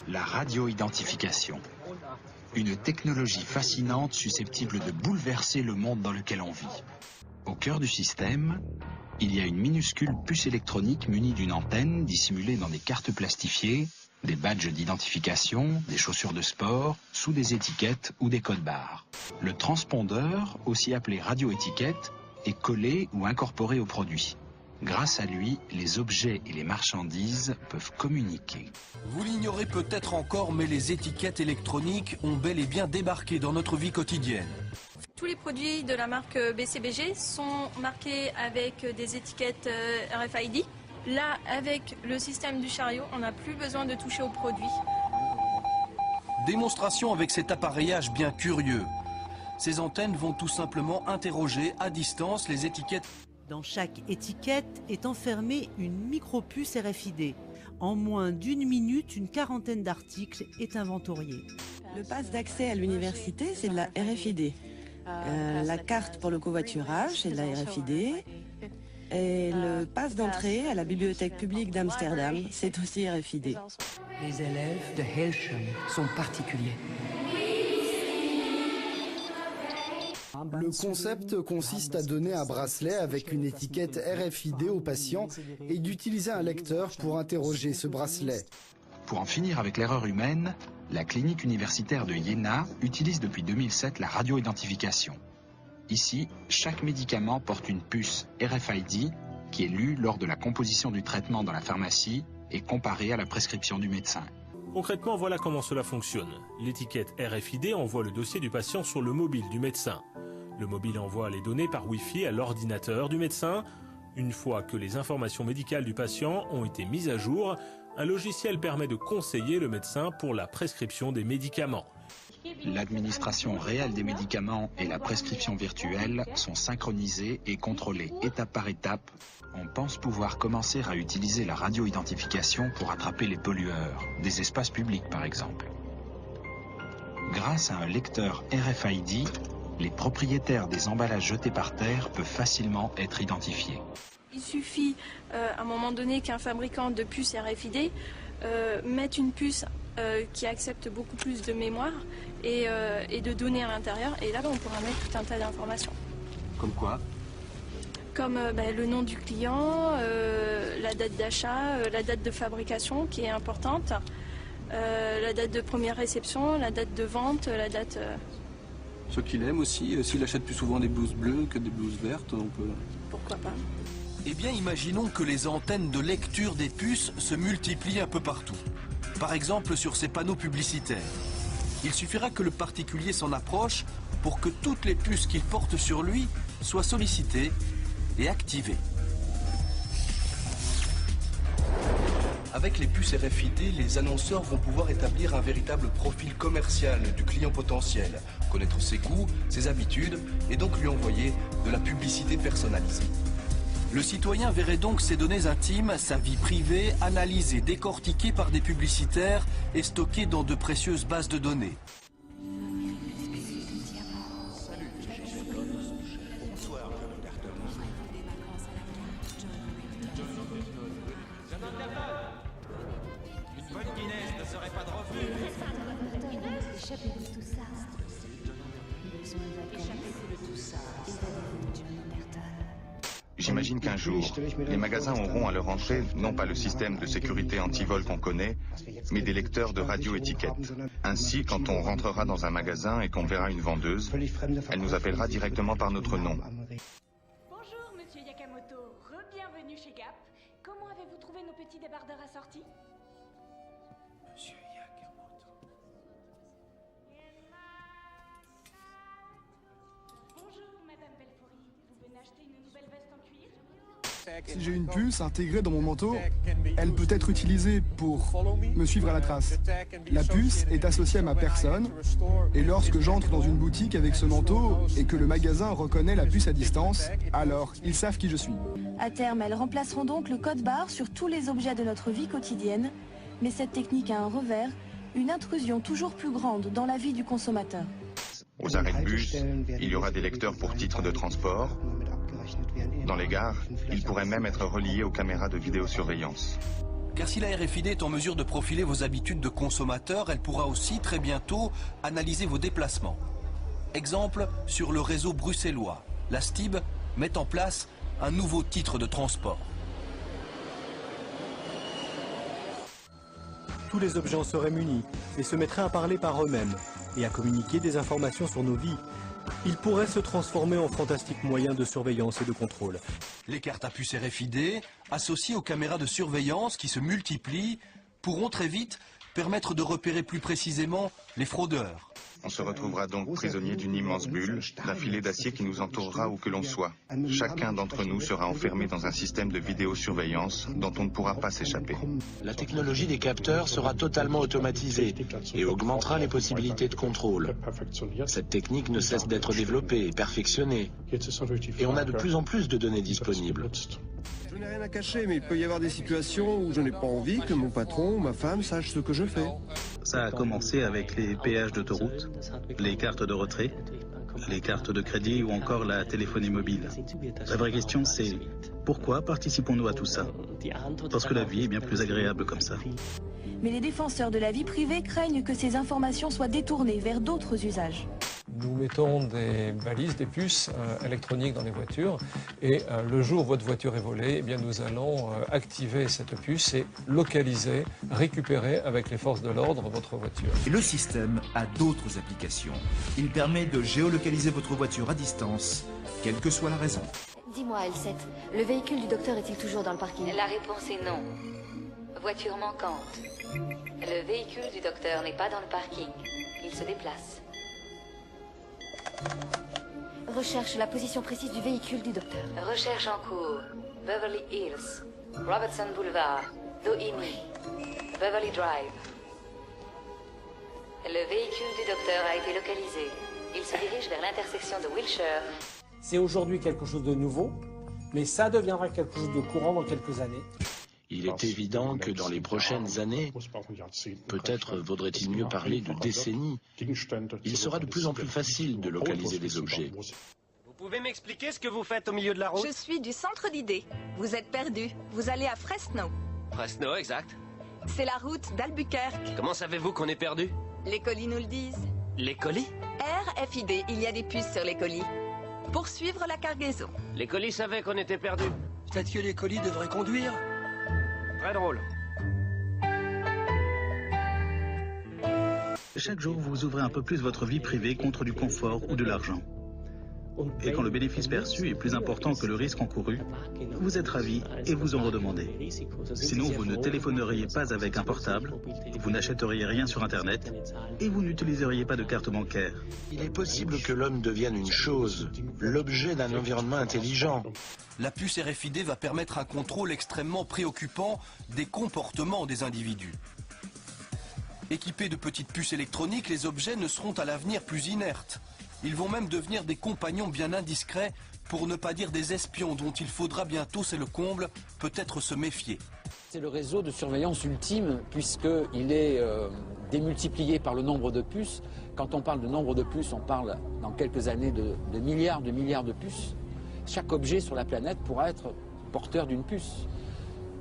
La radio-identification. Une technologie fascinante susceptible de bouleverser le monde dans lequel on vit. Au cœur du système, il y a une minuscule puce électronique munie d'une antenne dissimulée dans des cartes plastifiées, des badges d'identification, des chaussures de sport, sous des étiquettes ou des codes barres. Le transpondeur, aussi appelé radio-étiquette, est collé ou incorporé au produit. Grâce à lui, les objets et les marchandises peuvent communiquer. Vous l'ignorez peut-être encore, mais les étiquettes électroniques ont bel et bien débarqué dans notre vie quotidienne. Tous les produits de la marque BCBG sont marqués avec des étiquettes RFID. Là, avec le système du chariot, on n'a plus besoin de toucher au produit. Démonstration avec cet appareillage bien curieux. Ces antennes vont tout simplement interroger à distance les étiquettes. Dans chaque étiquette est enfermée une micropuce RFID. En moins d'une minute, une quarantaine d'articles est inventoriée. Le pass d'accès à l'université, c'est de la RFID. La carte pour le covoiturage, c'est de la RFID. Et le pass d'entrée à la bibliothèque publique d'Amsterdam, c'est aussi RFID. Les élèves de Helshem sont particuliers. Le concept consiste à donner un bracelet avec une étiquette RFID au patient et d'utiliser un lecteur pour interroger ce bracelet. Pour en finir avec l'erreur humaine, la clinique universitaire de Jena utilise depuis 2007 la radio-identification. Ici, chaque médicament porte une puce RFID qui est lue lors de la composition du traitement dans la pharmacie et comparée à la prescription du médecin. Concrètement, voilà comment cela fonctionne. L'étiquette RFID envoie le dossier du patient sur le mobile du médecin. Le mobile envoie les données par Wi-Fi à l'ordinateur du médecin. Une fois que les informations médicales du patient ont été mises à jour, un logiciel permet de conseiller le médecin pour la prescription des médicaments. L'administration réelle des médicaments et la prescription virtuelle sont synchronisées et contrôlées étape par étape. On pense pouvoir commencer à utiliser la radio-identification pour attraper les pollueurs, des espaces publics par exemple. Grâce à un lecteur RFID, les propriétaires des emballages jetés par terre peuvent facilement être identifiés. Il suffit à un moment donné qu'un fabricant de puces RFID mette une puce qui accepte beaucoup plus de mémoire et de données à l'intérieur. Et là, on pourra mettre tout un tas d'informations. Comme quoi? Comme le nom du client, la date d'achat, la date de fabrication qui est importante, la date de première réception, la date de vente, la date... Ce qu'il aime aussi, s'il achète plus souvent des blouses bleues que des blouses vertes, on peut... Pourquoi pas? Eh bien, imaginons que les antennes de lecture des puces se multiplient un peu partout. Par exemple, sur ces panneaux publicitaires. Il suffira que le particulier s'en approche pour que toutes les puces qu'il porte sur lui soient sollicitées et activées. Avec les puces RFID, les annonceurs vont pouvoir établir un véritable profil commercial du client potentiel, connaître ses goûts, ses habitudes et donc lui envoyer de la publicité personnalisée. Le citoyen verrait donc ses données intimes, sa vie privée, analysées, décortiquées par des publicitaires et stockées dans de précieuses bases de données. J'imagine qu'un jour, les magasins auront à leur entrée non pas le système de sécurité anti-vol qu'on connaît, mais des lecteurs de radio-étiquettes. Ainsi, quand on rentrera dans un magasin et qu'on verra une vendeuse, elle nous appellera directement par notre nom. Bonjour, monsieur Yakamoto. Re-bienvenue chez Gap. Comment avez-vous trouvé nos petits débardeurs assortis? Monsieur Yakamoto. Bonjour, madame Belfoury. Vous venez acheter une nouvelle veste en cuir? Si j'ai une puce intégrée dans mon manteau, elle peut être utilisée pour me suivre à la trace. La puce est associée à ma personne et lorsque j'entre dans une boutique avec ce manteau et que le magasin reconnaît la puce à distance, alors ils savent qui je suis. À terme, elles remplaceront donc le code barre sur tous les objets de notre vie quotidienne. Mais cette technique a un revers, une intrusion toujours plus grande dans la vie du consommateur. Aux arrêts de bus, il y aura des lecteurs pour titres de transport. Dans les gares, ils pourraient même être reliés aux caméras de vidéosurveillance. Car si la RFID est en mesure de profiler vos habitudes de consommateur, elle pourra aussi très bientôt analyser vos déplacements. Exemple, sur le réseau bruxellois, la STIB met en place un nouveau titre de transport. Tous les objets en seraient munis et se mettraient à parler par eux-mêmes et à communiquer des informations sur nos vies. Ils pourraient se transformer en fantastiques moyens de surveillance et de contrôle. Les cartes à puce RFID, associées aux caméras de surveillance qui se multiplient, pourront très vite permettre de repérer plus précisément les fraudeurs. On se retrouvera donc prisonnier d'une immense bulle, d'un filet d'acier qui nous entourera où que l'on soit. Chacun d'entre nous sera enfermé dans un système de vidéosurveillance dont on ne pourra pas s'échapper. La technologie des capteurs sera totalement automatisée et augmentera les possibilités de contrôle. Cette technique ne cesse d'être développée et perfectionnée. Et on a de plus en plus de données disponibles. Je n'ai rien à cacher, mais il peut y avoir des situations où je n'ai pas envie que mon patron ou ma femme sache ce que je fais. Ça a commencé avec les péages d'autoroute, les cartes de retrait, les cartes de crédit ou encore la téléphonie mobile. La vraie question c'est pourquoi participons-nous à tout ça? Parce que la vie est bien plus agréable comme ça. Mais les défenseurs de la vie privée craignent que ces informations soient détournées vers d'autres usages. Nous mettons des balises, des puces électroniques dans les voitures et le jour où votre voiture est volée, eh bien, nous allons activer cette puce et localiser, récupérer avec les forces de l'ordre votre voiture. Et le système a d'autres applications. Il permet de géolocaliser votre voiture à distance, quelle que soit la raison. Dis-moi, L7, le véhicule du docteur est-il toujours dans le parking? La réponse est non. Voiture manquante. Le véhicule du docteur n'est pas dans le parking. Il se déplace. Recherche la position précise du véhicule du docteur. Recherche en cours. Beverly Hills, Robertson Boulevard, Doheny, Beverly Drive. Le véhicule du docteur a été localisé. Il se dirige vers l'intersection de Wilshire. C'est aujourd'hui quelque chose de nouveau, mais ça deviendra quelque chose de courant dans quelques années. Il est évident que dans les prochaines années, peut-être vaudrait-il mieux parler de décennies, il sera de plus en plus facile de localiser des objets. Vous pouvez m'expliquer ce que vous faites au milieu de la route? Je suis du centre d'idées. Vous êtes perdu. Vous allez à Fresno. Fresno, exact. C'est la route d'Albuquerque. Comment savez-vous qu'on est perdu? Les colis nous le disent. Les colis? RFID, il y a des puces sur les colis. Pour suivre la cargaison. Les colis savaient qu'on était perdu. Peut-être que les colis devraient conduire. Très drôle. Chaque jour, vous ouvrez un peu plus votre vie privée contre du confort ou de l'argent. Et quand le bénéfice perçu est plus important que le risque encouru, vous êtes ravi et vous en redemandez. Sinon, vous ne téléphoneriez pas avec un portable, vous n'achèteriez rien sur Internet et vous n'utiliseriez pas de carte bancaire. Il est possible que l'homme devienne une chose, l'objet d'un environnement intelligent. La puce RFID va permettre un contrôle extrêmement préoccupant des comportements des individus. Équipés de petites puces électroniques, les objets ne seront à l'avenir plus inertes. Ils vont même devenir des compagnons bien indiscrets, pour ne pas dire des espions dont il faudra bientôt, c'est le comble, peut-être se méfier. C'est le réseau de surveillance ultime, puisqu'il est démultiplié par le nombre de puces. Quand on parle de nombre de puces, on parle dans quelques années de milliards de puces. Chaque objet sur la planète pourra être porteur d'une puce,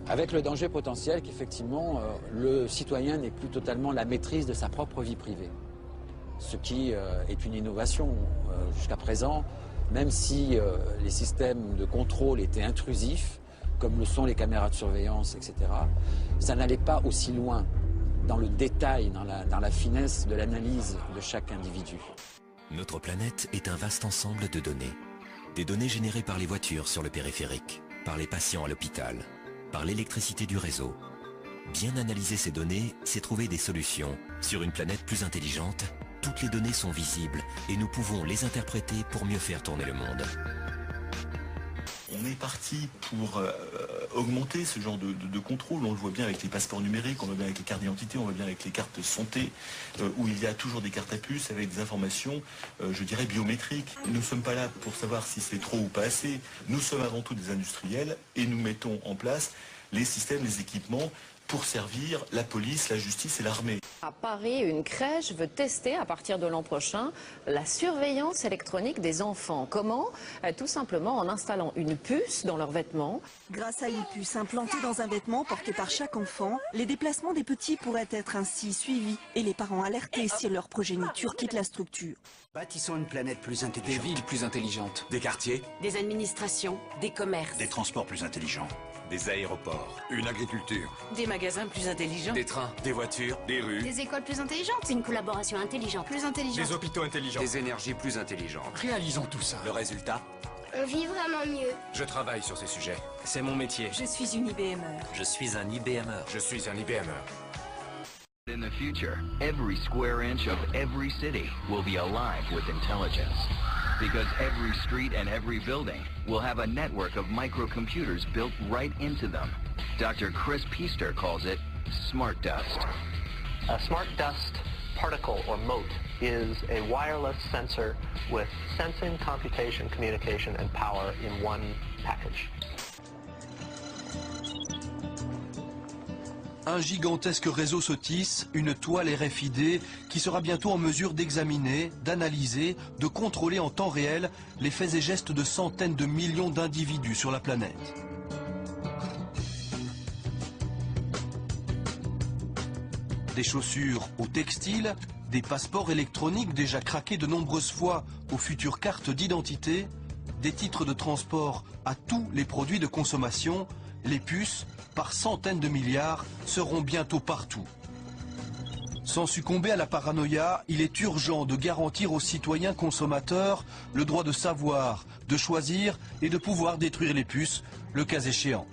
avec le danger potentiel qu'effectivement le citoyen n'ait plus totalement la maîtrise de sa propre vie privée. Ce qui est une innovation jusqu'à présent, même si les systèmes de contrôle étaient intrusifs, comme le sont les caméras de surveillance, etc., ça n'allait pas aussi loin dans le détail, dans la finesse de l'analyse de chaque individu. Notre planète est un vaste ensemble de données. Des données générées par les voitures sur le périphérique, par les patients à l'hôpital, par l'électricité du réseau. Bien analyser ces données, c'est trouver des solutions. Sur une planète plus intelligente, toutes les données sont visibles et nous pouvons les interpréter pour mieux faire tourner le monde. On est parti pour augmenter ce genre de contrôle. On le voit bien avec les passeports numériques, on le voit bien avec les cartes d'identité, on le voit bien avec les cartes de santé, où il y a toujours des cartes à puce avec des informations, je dirais, biométriques. Nous ne sommes pas là pour savoir si c'est trop ou pas assez. Nous sommes avant tout des industriels et nous mettons en place les systèmes, les équipements pour servir la police, la justice et l'armée. À Paris, une crèche veut tester à partir de l'an prochain la surveillance électronique des enfants. Comment? Tout simplement en installant une puce dans leurs vêtements. Grâce à une puce implantée dans un vêtement porté par chaque enfant, les déplacements des petits pourraient être ainsi suivis et les parents alertés si leur progéniture quitte la structure. Bâtissons une planète plus intelligente. Des villes plus intelligentes. Des quartiers. Des administrations, des commerces. Des transports plus intelligents. Des aéroports. Une agriculture. Des magasins plus intelligents. Des trains. Des voitures. Des rues. Des écoles plus intelligentes. Une collaboration intelligente. Plus intelligente. Des hôpitaux intelligents. Des énergies plus intelligentes. Réalisons tout ça. Le résultat? On vit vraiment mieux. Je travaille sur ces sujets. C'est mon métier. Je suis une IBMer. Je suis un IBMer. Je suis un IBMer. In the future, every square inch of every city will be alive with intelligence. Because every street and every building will have a network of microcomputers built right into them. Dr. Chris Piester calls it smart dust. A smart dust particle or mote is a wireless sensor with sensing, computation, communication, and power in one package. Un gigantesque réseau se tisse, une toile RFID qui sera bientôt en mesure d'examiner, d'analyser, de contrôler en temps réel les faits et gestes de centaines de millions d'individus sur la planète. Des chaussures au textile, des passeports électroniques déjà craqués de nombreuses fois aux futures cartes d'identité, des titres de transport à tous les produits de consommation, les puces, par centaines de milliards, seront bientôt partout. Sans succomber à la paranoïa, il est urgent de garantir aux citoyens consommateurs le droit de savoir, de choisir et de pouvoir détruire les puces, le cas échéant.